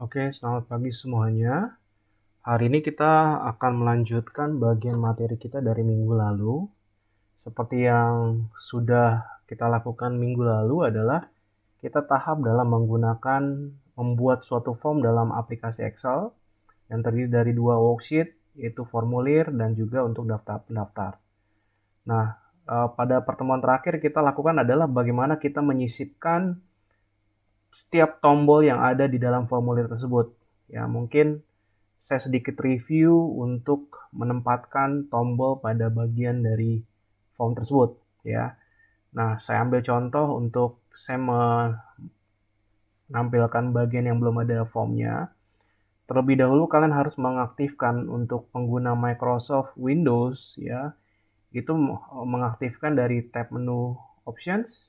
Oke, selamat pagi semuanya. Hari ini kita akan melanjutkan bagian materi kita dari minggu lalu. Seperti yang sudah kita lakukan minggu lalu adalah kita tahap dalam menggunakan membuat suatu form dalam aplikasi Excel yang terdiri dari 2 worksheet, yaitu formulir dan juga untuk daftar pendaftar. Nah, pada pertemuan terakhir kita lakukan adalah bagaimana kita menyisipkan setiap tombol yang ada di dalam formulir tersebut. Ya, mungkin saya sedikit review untuk menempatkan tombol pada bagian dari form tersebut, ya. Nah, saya ambil contoh untuk saya menampilkan bagian yang belum ada formnya. Terlebih dahulu kalian harus mengaktifkan untuk pengguna Microsoft Windows, ya, itu mengaktifkan dari tab menu Options,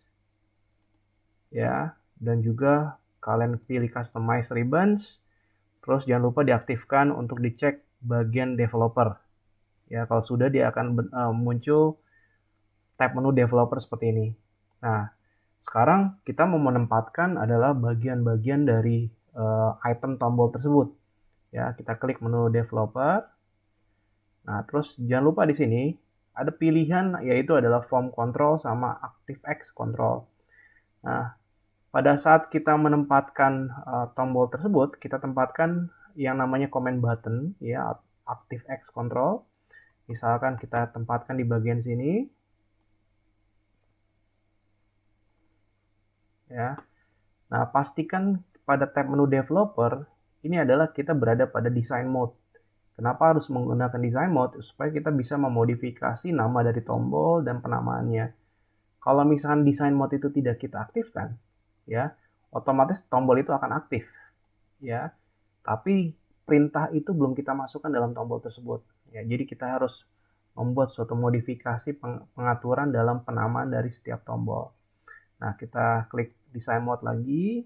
ya, dan juga kalian pilih Customize Ribbons. Terus jangan lupa diaktifkan untuk dicek bagian developer. Ya, kalau sudah dia akan muncul tab menu developer seperti ini. Nah, sekarang kita mau menempatkan adalah bagian-bagian dari item tombol tersebut. Ya, kita klik menu developer. Nah, terus jangan lupa di sini ada pilihan yaitu adalah form control sama ActiveX control. Nah, pada saat kita menempatkan tombol tersebut, kita tempatkan yang namanya command button, ya, ActiveX control. Misalkan kita tempatkan di bagian sini, ya. Nah, pastikan pada tab menu developer ini adalah kita berada pada design mode. Kenapa harus menggunakan design mode? Supaya kita bisa memodifikasi nama dari tombol dan penamaannya. Kalau misalkan design mode itu tidak kita aktifkan, ya, otomatis tombol itu akan aktif, ya. Tapi perintah itu belum kita masukkan dalam tombol tersebut. Ya, jadi kita harus membuat suatu modifikasi pengaturan dalam penamaan dari setiap tombol. Nah, kita klik design mode lagi.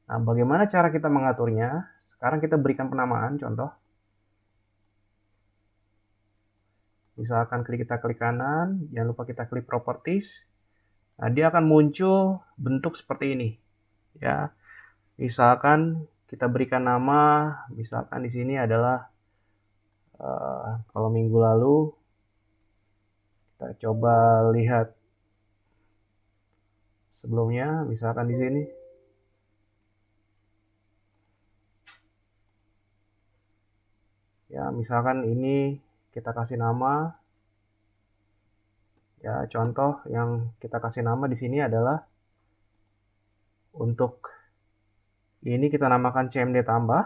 Nah, bagaimana cara kita mengaturnya? Sekarang kita berikan penamaan, contoh. Misalkan kita klik kanan, jangan lupa kita klik properties. Nah, dia akan muncul bentuk seperti ini. Ya, misalkan kita berikan nama, misalkan di sini adalah kalau minggu lalu kita coba lihat sebelumnya, misalkan di sini. Ya, misalkan ini kita kasih nama. Ya, contoh yang kita kasih nama di sini adalah untuk ini kita namakan CMD tambah.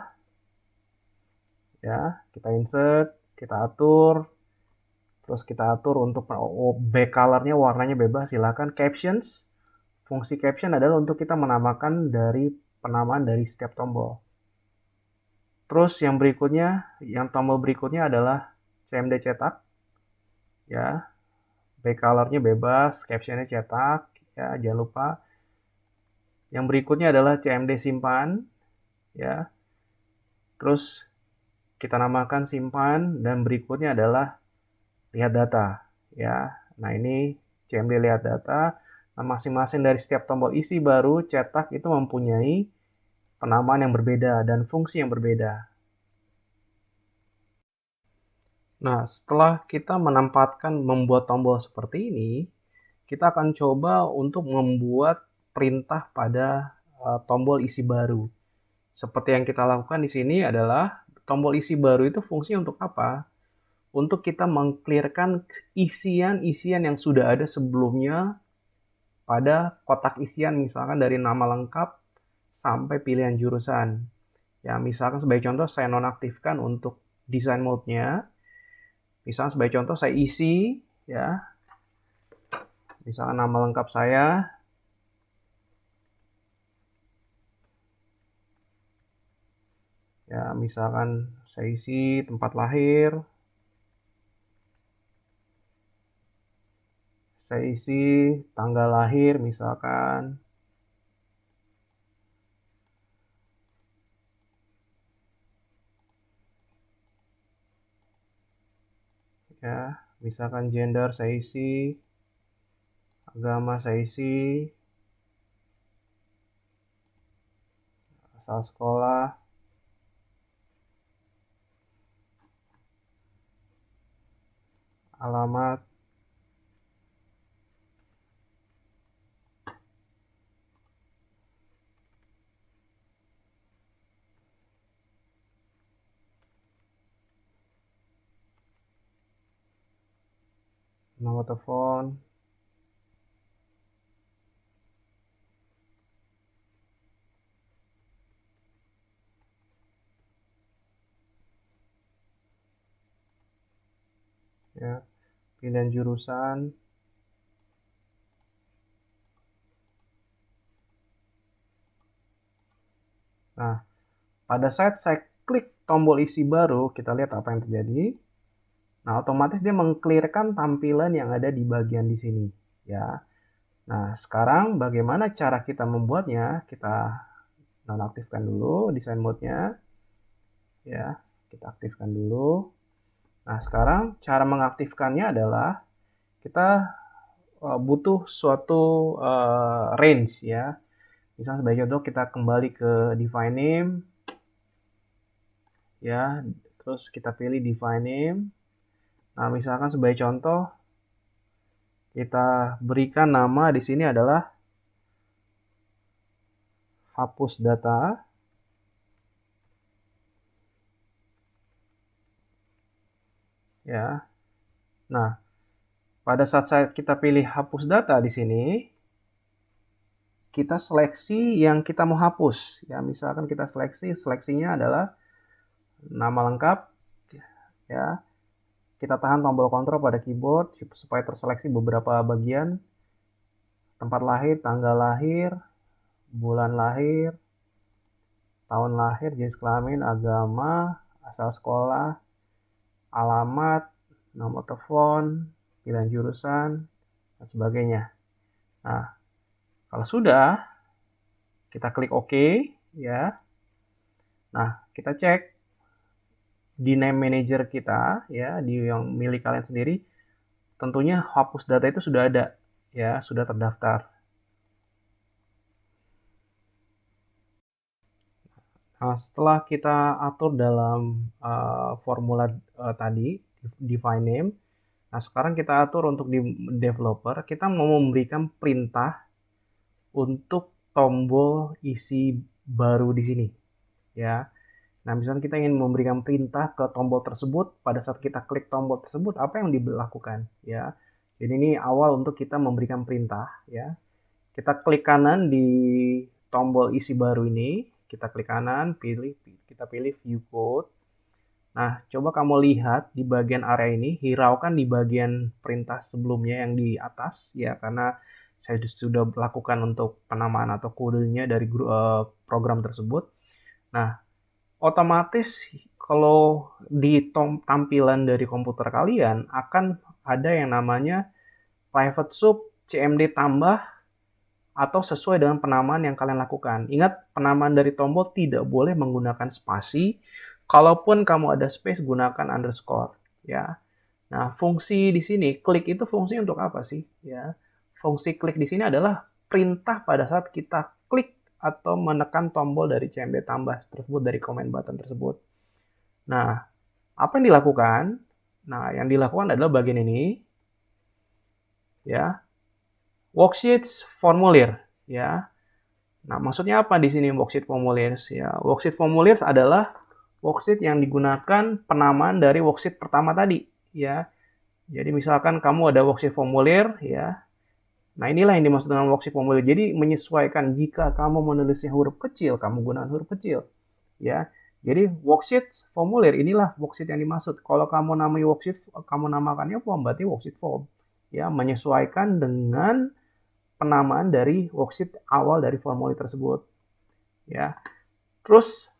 Ya, kita insert, kita atur, terus kita atur untuk back colornya warnanya bebas, silakan. Captions, fungsi caption adalah untuk kita menamakan dari penamaan dari setiap tombol. Terus yang berikutnya, yang tombol berikutnya adalah CMD cetak. Ya, back colornya bebas, captionnya cetak. Ya, jangan lupa. Yang berikutnya adalah CMD simpan. Ya, terus kita namakan simpan dan berikutnya adalah lihat data, ya. Nah, ini CMD lihat data. Nah, masing-masing dari setiap tombol isi baru cetak itu mempunyai penamaan yang berbeda dan fungsi yang berbeda. Nah, setelah kita menempatkan membuat tombol seperti ini, kita akan coba untuk membuat perintah pada tombol isi baru. Seperti yang kita lakukan di sini adalah tombol isi baru itu fungsinya untuk apa? Untuk kita meng-clearkan isian-isian yang sudah ada sebelumnya pada kotak isian, misalkan dari nama lengkap sampai pilihan jurusan. Ya, misalkan sebagai contoh saya nonaktifkan untuk design mode-nya. Misalkan sebagai contoh saya isi, ya. Misalkan nama lengkap saya. Ya, misalkan saya isi tempat lahir. Saya isi tanggal lahir misalkan. Ya, misalkan gender saya isi, agama saya isi, asal sekolah, alamat, nomor telepon, ya, pilihan jurusan. Nah, pada saat saya klik tombol isi baru, kita lihat apa yang terjadi. Nah, otomatis dia mengclearkan tampilan yang ada di bagian di sini, ya. Nah, sekarang bagaimana cara kita membuatnya? Kita nonaktifkan dulu desain mode-nya, ya. Kita aktifkan dulu. Nah, sekarang cara mengaktifkannya adalah kita butuh suatu range, ya. Misalnya sebagai contoh kita kembali ke define name, ya. Terus kita pilih define name. Nah, misalkan sebagai contoh kita berikan nama di sini adalah hapus data. Ya. Nah, pada saat kita pilih hapus data di sini, kita seleksi yang kita mau hapus. Ya, misalkan kita seleksinya adalah nama lengkap, ya. Kita tahan tombol kontrol pada keyboard supaya terseleksi beberapa bagian. Tempat lahir, tanggal lahir, bulan lahir, tahun lahir, jenis kelamin, agama, asal sekolah, alamat, nomor telepon, pilihan jurusan, dan sebagainya. Nah, kalau sudah, kita klik OK, ya. Nah, kita cek di name manager kita, ya, di yang milik kalian sendiri, tentunya hapus data itu sudah ada, ya, sudah terdaftar. Nah, setelah kita atur dalam formula tadi, define name, nah sekarang kita atur untuk di developer, kita mau memberikan perintah untuk tombol isi baru di sini, ya. Nah, misalnya kita ingin memberikan perintah ke tombol tersebut, pada saat kita klik tombol tersebut, apa yang dilakukan, ya. Jadi ini awal untuk kita memberikan perintah, ya. Kita klik kanan di tombol isi baru ini, kita klik kanan, kita pilih view code. Nah, coba kamu lihat di bagian area ini, hiraukan di bagian perintah sebelumnya yang di atas, ya, karena saya sudah lakukan untuk penamaan atau kodenya dari program tersebut. Nah, otomatis kalau di tampilan dari komputer kalian akan ada yang namanya private sub cmd tambah atau sesuai dengan penamaan yang kalian lakukan. Ingat, penamaan dari tombol tidak boleh menggunakan spasi. Kalaupun kamu ada space, gunakan underscore, ya. Nah, fungsi di sini klik itu fungsi untuk apa sih, ya? Fungsi klik di sini adalah perintah pada saat kita klik atau menekan tombol dari cmd tambah tersebut, dari command button tersebut. Nah, apa yang dilakukan? Nah, yang dilakukan adalah bagian ini, ya. Worksheets formulir, ya. Nah, maksudnya apa di sini worksheet formulir? Ya, worksheet formulir adalah worksheet yang digunakan penamaan dari worksheet pertama tadi, ya. Jadi misalkan kamu ada worksheet formulir, ya. Nah, inilah yang dimaksud dengan worksheet formulir. Jadi menyesuaikan, jika kamu menulisnya huruf kecil, kamu gunakan huruf kecil, ya. Jadi worksheet formulir inilah worksheet yang dimaksud. Kalau kamu namai worksheet, kamu namakannya form, berarti worksheet form, ya, menyesuaikan dengan penamaan dari worksheet awal dari formulir tersebut, ya. Terus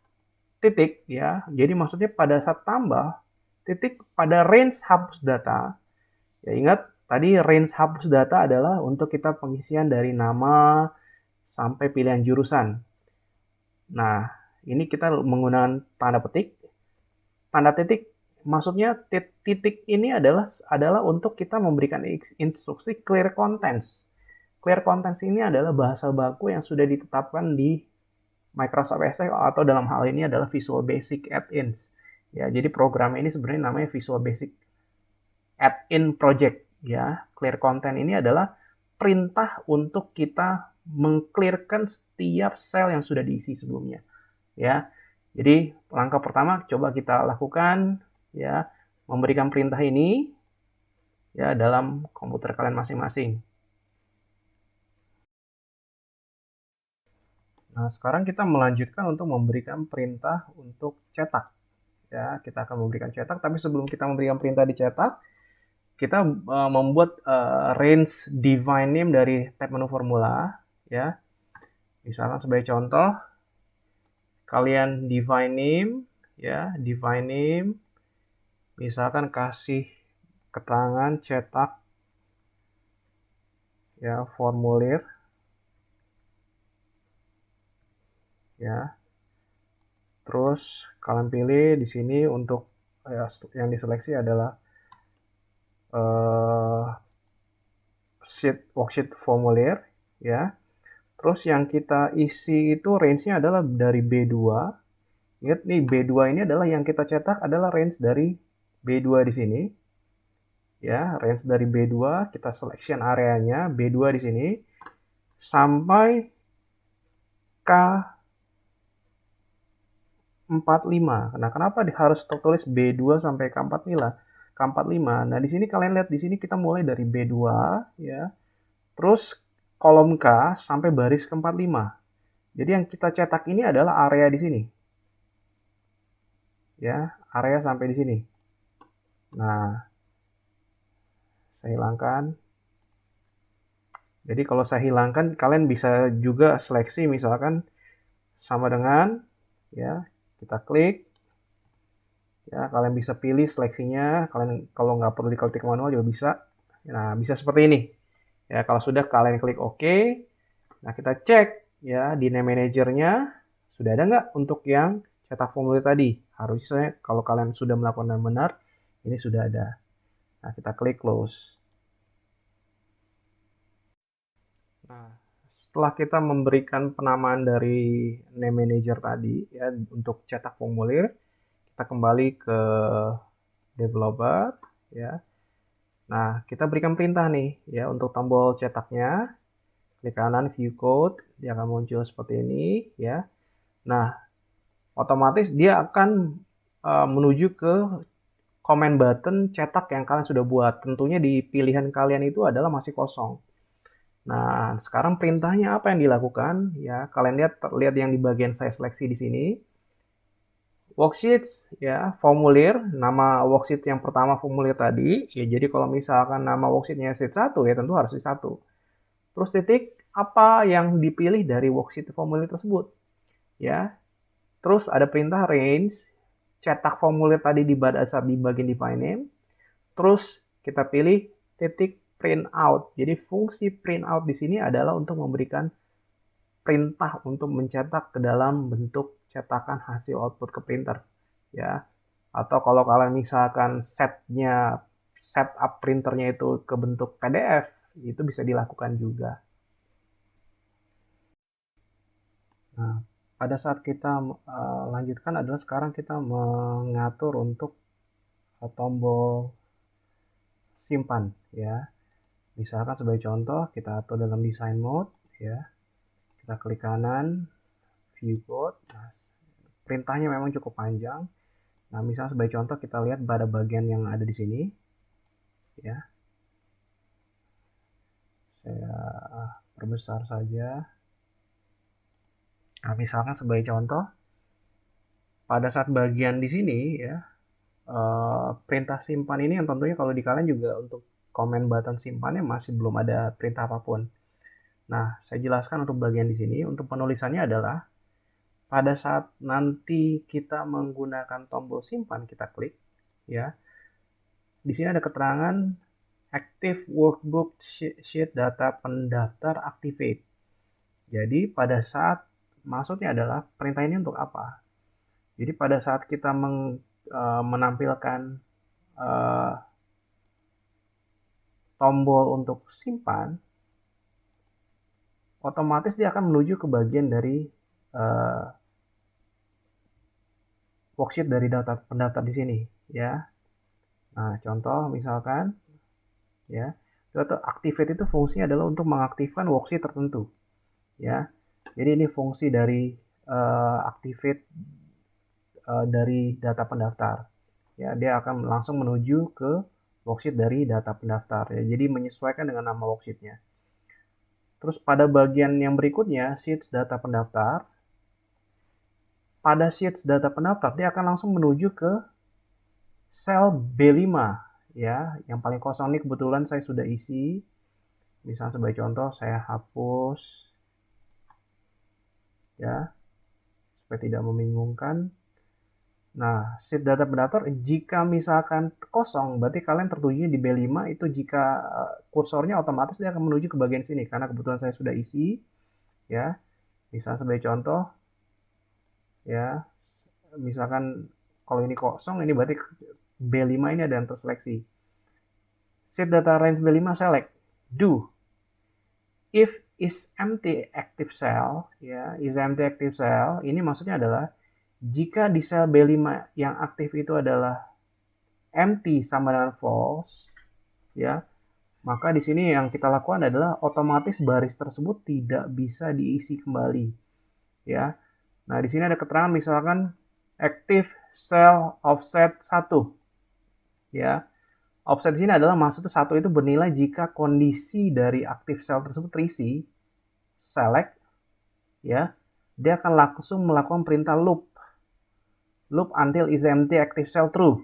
titik, ya. Jadi maksudnya pada saat tambah titik pada range hapus data, ya, ingat tadi range hapus data adalah untuk kita pengisian dari nama sampai pilihan jurusan. Nah, ini kita menggunakan tanda petik. Tanda titik maksudnya titik ini adalah untuk kita memberikan instruksi clear contents. Clear contents ini adalah bahasa baku yang sudah ditetapkan di Microsoft Excel, atau dalam hal ini adalah Visual Basic Add-ins. Ya, jadi program ini sebenarnya namanya Visual Basic add in project ya. Clear content ini adalah perintah untuk kita mengclearkan setiap sel yang sudah diisi sebelumnya ya. Jadi langkah pertama coba kita lakukan ya, memberikan perintah ini ya dalam komputer kalian masing-masing. Nah, sekarang kita melanjutkan untuk memberikan perintah untuk cetak. Ya, kita akan memberikan cetak, tapi sebelum kita memberikan perintah dicetak, kita membuat range define name dari tab menu formula. Ya, misalkan sebagai contoh, kalian define name, ya, define name, misalkan kasih keterangan cetak, ya, formulir, ya. Terus kalian pilih di sini untuk yang diseleksi adalah worksheet formulir ya. Terus yang kita isi itu range-nya adalah dari B2. Ingat nih B2 ini adalah yang kita cetak adalah range dari B2 di sini. Ya, range dari B2 kita selection areanya B2 di sini sampai K45. Nah, kenapa harus tertulis B2 sampai K45? Nah, di sini kalian lihat di sini kita mulai dari B2 ya. Terus kolom K sampai baris ke-45. Jadi yang kita cetak ini adalah area di sini. Ya, area sampai di sini. Nah, saya hilangkan. Jadi kalau saya hilangkan, kalian bisa juga seleksi misalkan sama dengan ya, kita klik. Ya, kalian bisa pilih seleksinya. Kalian kalau nggak perlu diketik manual juga bisa. Nah, bisa seperti ini. Ya, kalau sudah kalian klik OK. Nah, kita cek ya di name manajernya sudah ada nggak untuk yang cetak formulir tadi. Harusnya kalau kalian sudah melakukan dengan benar, ini sudah ada. Nah, kita klik close. Nah, setelah kita memberikan penamaan dari name manager tadi ya untuk cetak formulir, kita kembali ke developer ya. Nah, kita berikan perintah nih ya untuk tombol cetaknya. Klik kanan view code, dia akan muncul seperti ini ya. Nah, otomatis dia akan menuju ke command button cetak yang kalian sudah buat. Tentunya di pilihan kalian itu adalah masih kosong. Nah, sekarang perintahnya apa yang dilakukan? Ya, kalian lihat yang di bagian saya seleksi di sini. Worksheets ya, formulir, nama worksheet yang pertama formulir tadi. Ya, jadi kalau misalkan nama worksheetnya sheet 1 ya tentu harus sheet 1. Terus titik apa yang dipilih dari worksheet formulir tersebut. Ya. Terus ada perintah range, cetak formulir tadi di bagian define name. Terus kita pilih titik print out. Jadi fungsi print out di sini adalah untuk memberikan perintah untuk mencetak ke dalam bentuk cetakan hasil output ke printer ya. Atau kalau kalian misalkan setup printernya itu ke bentuk PDF, itu bisa dilakukan juga. Nah, pada saat kita lanjutkan adalah sekarang kita mengatur untuk tombol simpan ya. Misalkan sebagai contoh kita atur dalam design mode ya. Kita klik kanan view code. Nah, perintahnya memang cukup panjang. Nah, misalnya sebagai contoh kita lihat pada bagian yang ada di sini ya. Saya perbesar saja. Nah, misalkan sebagai contoh pada saat bagian di sini ya, perintah simpan ini yang tentunya kalau di kalian juga untuk comment button simpannya masih belum ada perintah apapun. Nah, saya jelaskan untuk bagian di sini. Untuk penulisannya adalah pada saat nanti kita menggunakan tombol simpan, kita klik ya. Di sini ada keterangan active workbook sheet data pendaftar activate. Jadi pada saat maksudnya adalah perintah ini untuk apa? Jadi pada saat kita menampilkan tombol untuk simpan, otomatis dia akan menuju ke bagian dari worksheet dari data pendaftar di sini ya. Nah, contoh misalkan ya, activate itu fungsinya adalah untuk mengaktifkan worksheet tertentu ya. Jadi ini fungsi dari activate dari data pendaftar. Ya, dia akan langsung menuju ke worksheet dari data pendaftar ya. Jadi menyesuaikan dengan nama worksheetnya. Terus pada bagian yang berikutnya, sheets data pendaftar. Pada sheets data pendaftar, dia akan langsung menuju ke sel B5 ya. Yang paling kosong ini kebetulan saya sudah isi. Misalnya sebagai contoh, saya hapus ya, supaya tidak membingungkan. Nah, sheet data pendaftar jika misalkan kosong, berarti kalian tertujunya di B5 itu jika kursornya otomatis dia akan menuju ke bagian sini karena kebetulan saya sudah isi ya. Misalnya sebagai contoh ya, misalkan kalau ini kosong ini berarti B5 ini ada yang terseleksi. Sheet data range B5 select do if is empty active cell ya, is empty active cell ini maksudnya adalah jika di sel B5 yang aktif itu adalah empty sama dengan false ya, maka di sini yang kita lakukan adalah otomatis baris tersebut tidak bisa diisi kembali ya. Nah, di sini ada keterangan misalkan active cell offset 1 ya. Offset di sini adalah maksudnya 1 itu bernilai jika kondisi dari active cell tersebut terisi, select ya. Dia akan langsung melakukan perintah loop until is empty active cell true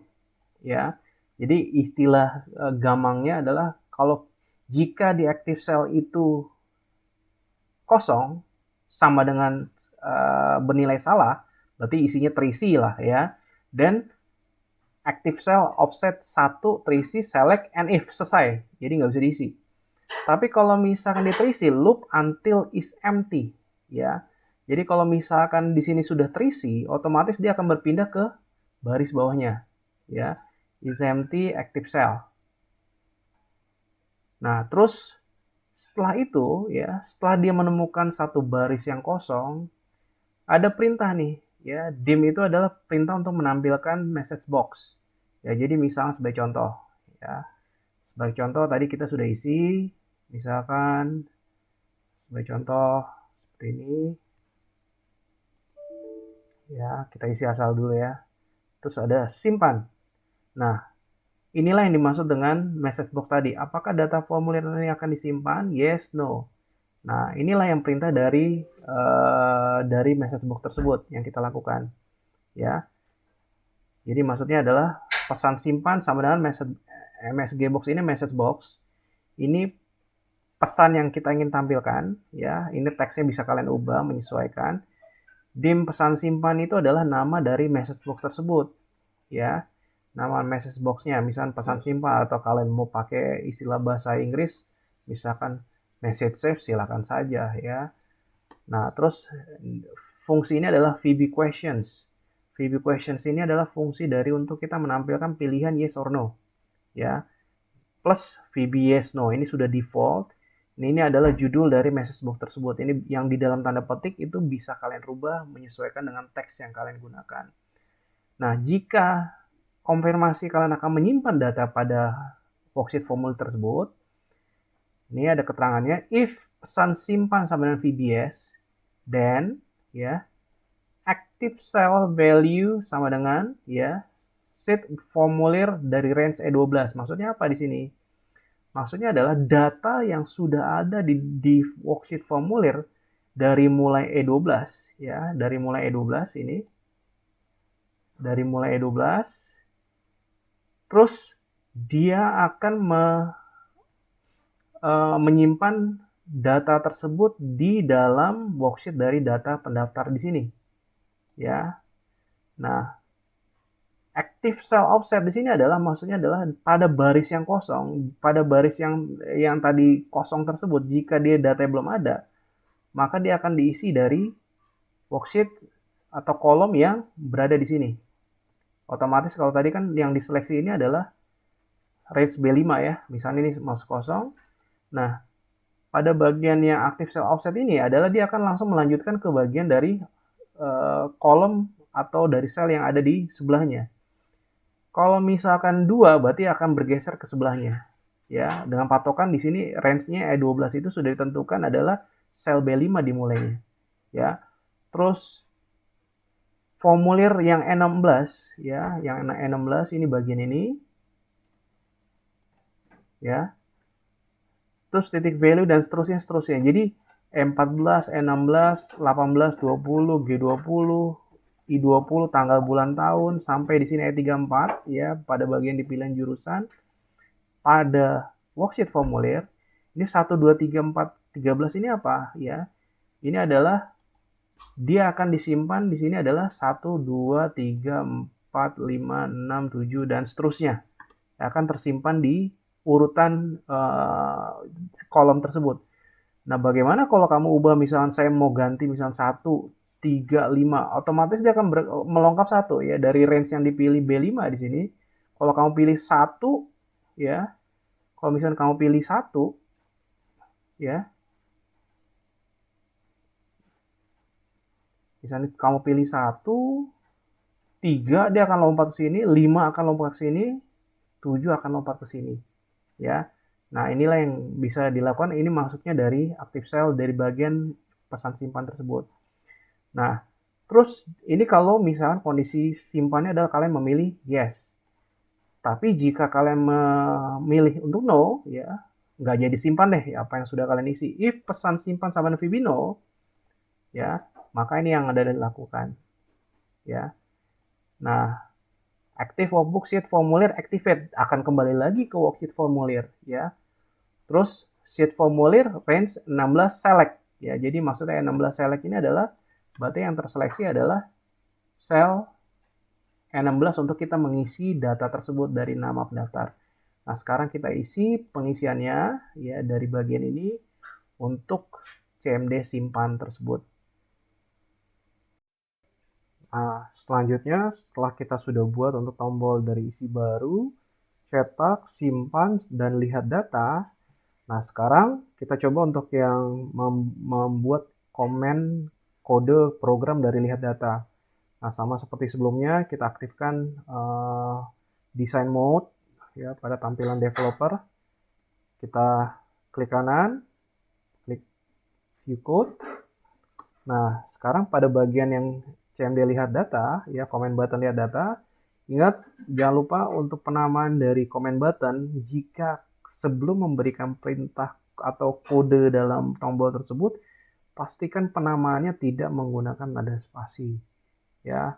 ya. Jadi istilah gampangnya adalah kalau jika di active cell itu kosong sama dengan bernilai salah, berarti isinya terisi lah ya. Dan active cell offset 1 terisi, select and if selesai. Jadi nggak bisa diisi. Tapi kalau misalkan diterisi loop until is empty ya. Jadi kalau misalkan di sini sudah terisi, otomatis dia akan berpindah ke baris bawahnya ya. Is empty active cell. Nah, terus setelah itu ya, setelah dia menemukan satu baris yang kosong, ada perintah nih ya. Dim itu adalah perintah untuk menampilkan message box. Ya, jadi misalnya sebagai contoh ya. Sebagai contoh tadi kita sudah isi misalkan sebagai contoh seperti ini. Ya, kita isi asal dulu ya. Terus ada simpan. Nah, inilah yang dimaksud dengan message box tadi. Apakah data formulir ini akan disimpan? Yes, no. Nah, inilah yang perintah dari message box tersebut yang kita lakukan. Ya. Jadi maksudnya adalah pesan simpan sama dengan MSG box ini message box. Ini pesan yang kita ingin tampilkan ya. Ini teksnya bisa kalian ubah menyesuaikan. Dim pesan simpan itu adalah nama dari message box tersebut ya. Nama message boxnya misalkan pesan simpan atau kalian mau pakai istilah bahasa Inggris misalkan message save silakan saja ya. Nah, terus fungsi ini adalah VB questions. VB questions ini adalah fungsi dari untuk kita menampilkan pilihan yes or no ya. Plus VB yes no ini sudah default. Ini adalah judul dari message box tersebut. Ini yang di dalam tanda petik itu bisa kalian rubah menyesuaikan dengan teks yang kalian gunakan. Nah, jika konfirmasi kalian akan menyimpan data pada worksheet formulir tersebut, ini ada keterangannya, if pesan simpan sama dengan VBS, then ya active cell value sama dengan ya sheet formulir dari range E12. Maksudnya apa di sini? Maksudnya adalah data yang sudah ada di worksheet formulir dari mulai E12 ya, dari mulai E12 ini. Dari mulai E12 terus dia akan menyimpan data tersebut di dalam worksheet dari data pendaftar di sini. Ya. Nah, active cell offset di sini adalah maksudnya adalah pada baris yang kosong, pada baris yang tadi kosong tersebut jika dia data belum ada, maka dia akan diisi dari worksheet atau kolom yang berada di sini. Otomatis kalau tadi kan yang diseleksi ini adalah range B5 ya. Misalnya ini masuk kosong. Nah, pada bagian yang active cell offset ini adalah dia akan langsung melanjutkan ke bagian dari kolom atau dari sel yang ada di sebelahnya. Kalau misalkan 2 berarti akan bergeser ke sebelahnya. Ya, dengan patokan di sini range-nya E12 itu sudah ditentukan adalah sel B5 dimulainya. Ya. Terus formulir yang E16 ya, yang E16 ini bagian ini ya. Terus titik value dan seterusnya seterusnya. Jadi E14, E16, 18, 20, G20, I20 tanggal bulan tahun sampai di sini E34 ya pada bagian dipilihan jurusan. Pada worksheet formulir ini 1 2 3 4 13 ini apa ya? Ini adalah dia akan disimpan di sini adalah 1 2 3 4 5 6 7 dan seterusnya. Akan tersimpan di urutan kolom tersebut. Nah, bagaimana kalau kamu ubah misalnya saya mau ganti misalnya 1 3 5, otomatis dia akan melengkap satu ya dari range yang dipilih B5 di sini. Kalau kamu pilih 1 ya, kalau misalnya kamu pilih 1 ya, misalnya kamu pilih 1 3 dia akan lompat ke sini, 5 akan lompat ke sini, 7 akan lompat ke sini ya. Nah, inilah yang bisa dilakukan. Ini maksudnya dari active cell dari bagian pesan simpan tersebut. Nah, terus ini kalau misalkan kondisi simpannya adalah kalian memilih yes. Tapi jika kalian memilih untuk no, ya nggak jadi simpan deh apa yang sudah kalian isi. If pesan simpan sama VB no, ya maka ini yang ada dilakukan. Ya, nah active workbook sheet formulir activate akan kembali lagi ke worksheet formulir, ya. Terus sheet formulir range 16 select, ya. Jadi maksudnya 16 select ini adalah berarti yang terseleksi adalah sel E16 untuk kita mengisi data tersebut dari nama pendaftar. Nah, sekarang kita isi pengisiannya ya dari bagian ini untuk CMD simpan tersebut. Nah, selanjutnya setelah kita sudah buat untuk tombol dari isi baru, cetak, simpan, dan lihat data. Nah, sekarang kita coba untuk yang membuat komen kode program dari lihat data. Nah, sama seperti sebelumnya, kita aktifkan design mode ya pada tampilan developer. Kita klik kanan, klik view code. Nah, sekarang pada bagian yang CMD lihat data, ya comment button lihat data, ingat jangan lupa untuk penamaan dari comment button jika sebelum memberikan perintah atau kode dalam tombol tersebut, pastikan penamaannya tidak menggunakan nada spasi. Ya,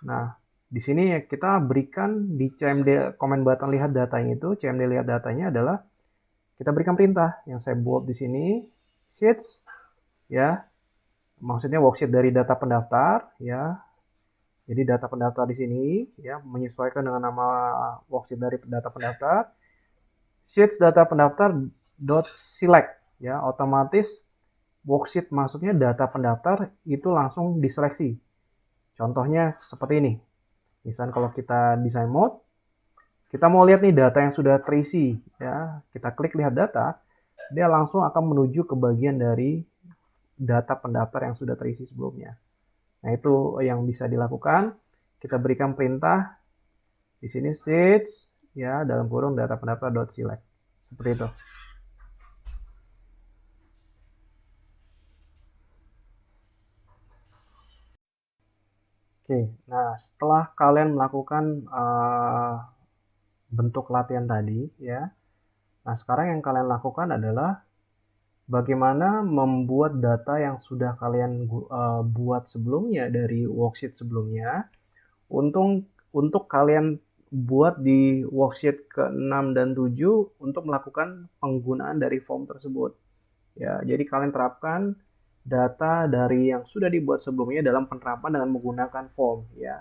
nah di sini kita berikan di CMD comment button lihat datanya itu, CMD lihat datanya adalah kita berikan perintah yang saya buat di sini, sheets, ya, maksudnya worksheet dari data pendaftar, ya. Jadi data pendaftar di sini ya menyesuaikan dengan nama worksheet dari data pendaftar. Sheets data pendaftar dot select ya otomatis worksheet maksudnya data pendaftar itu langsung diseleksi. Contohnya seperti ini. Misalnya kalau kita design mode, kita mau lihat nih data yang sudah terisi ya, kita klik lihat data, dia langsung akan menuju ke bagian dari data pendaftar yang sudah terisi sebelumnya. Nah, itu yang bisa dilakukan. Kita berikan perintah di sini sheets ya dalam kurung data pendaftar dot select. Seperti itu. Oke, nah setelah kalian melakukan bentuk latihan tadi ya, nah sekarang yang kalian lakukan adalah bagaimana membuat data yang sudah kalian buat sebelumnya dari worksheet sebelumnya untuk kalian buat di worksheet ke-6 dan 7 untuk melakukan penggunaan dari form tersebut. Ya, jadi kalian terapkan data dari yang sudah dibuat sebelumnya dalam penerapan dengan menggunakan form ya.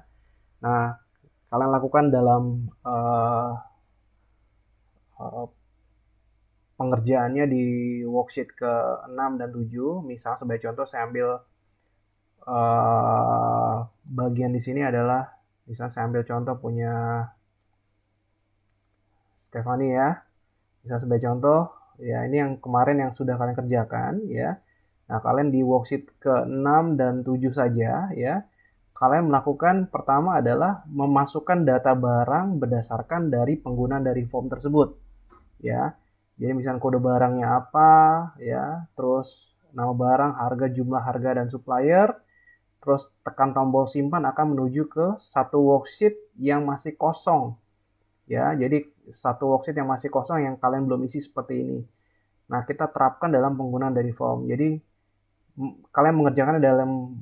Nah, kalian lakukan dalam pengerjaannya di worksheet ke-6 dan 7. Misal sebagai contoh saya ambil bagian di sini adalah misalnya saya ambil contoh punya Stefani ya. Misal sebagai contoh, ya ini yang kemarin yang sudah kalian kerjakan ya. Nah, kalian di worksheet ke-6 dan 7 saja ya. kalian melakukan pertama adalah memasukkan data barang berdasarkan dari penggunaan dari form tersebut, ya. Jadi misalnya kode barangnya apa, ya, terus nama barang, harga, jumlah harga, dan supplier, terus tekan tombol simpan akan menuju ke satu worksheet yang masih kosong, ya. Jadi satu worksheet yang masih kosong yang kalian belum isi seperti ini. Nah, kita terapkan dalam penggunaan dari form. Jadi kalian mengerjakannya dalam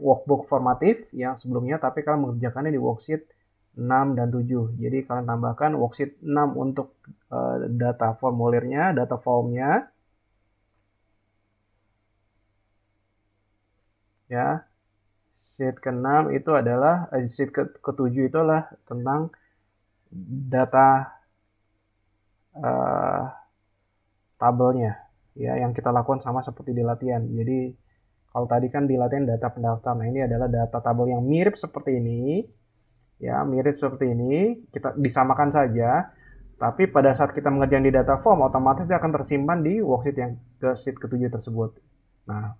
workbook formatif yang sebelumnya, tapi kalian mengerjakannya di worksheet 6 dan 7. Jadi kalian tambahkan worksheet 6 untuk data formulirnya, data formnya, ya. Sheet ke-6 itu adalah sheet ke-7 itu adalah tentang data uh, tabelnya, ya, yang kita lakukan sama seperti di latihan. Jadi kalau tadi kan di latihan data pendaftar, nah ini adalah data tabel yang mirip seperti ini, ya, mirip seperti ini, kita disamakan saja, tapi pada saat kita mengerjakan di data form, otomatis dia akan tersimpan di worksheet yang ke sheet ke-7 tersebut. Nah,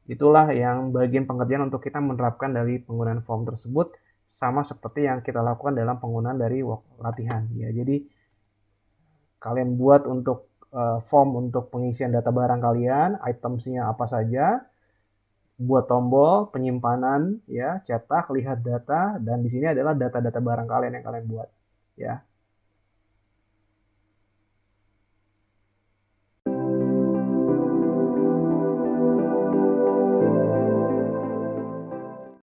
itulah yang bagian pengerjaan untuk kita menerapkan dari penggunaan form tersebut, sama seperti yang kita lakukan dalam penggunaan dari latihan, ya. Jadi kalian buat untuk form untuk pengisian data barang kalian, itemsnya apa saja, buat tombol penyimpanan, ya, cetak, lihat data, dan di sini adalah data-data barang kalian yang kalian buat, ya.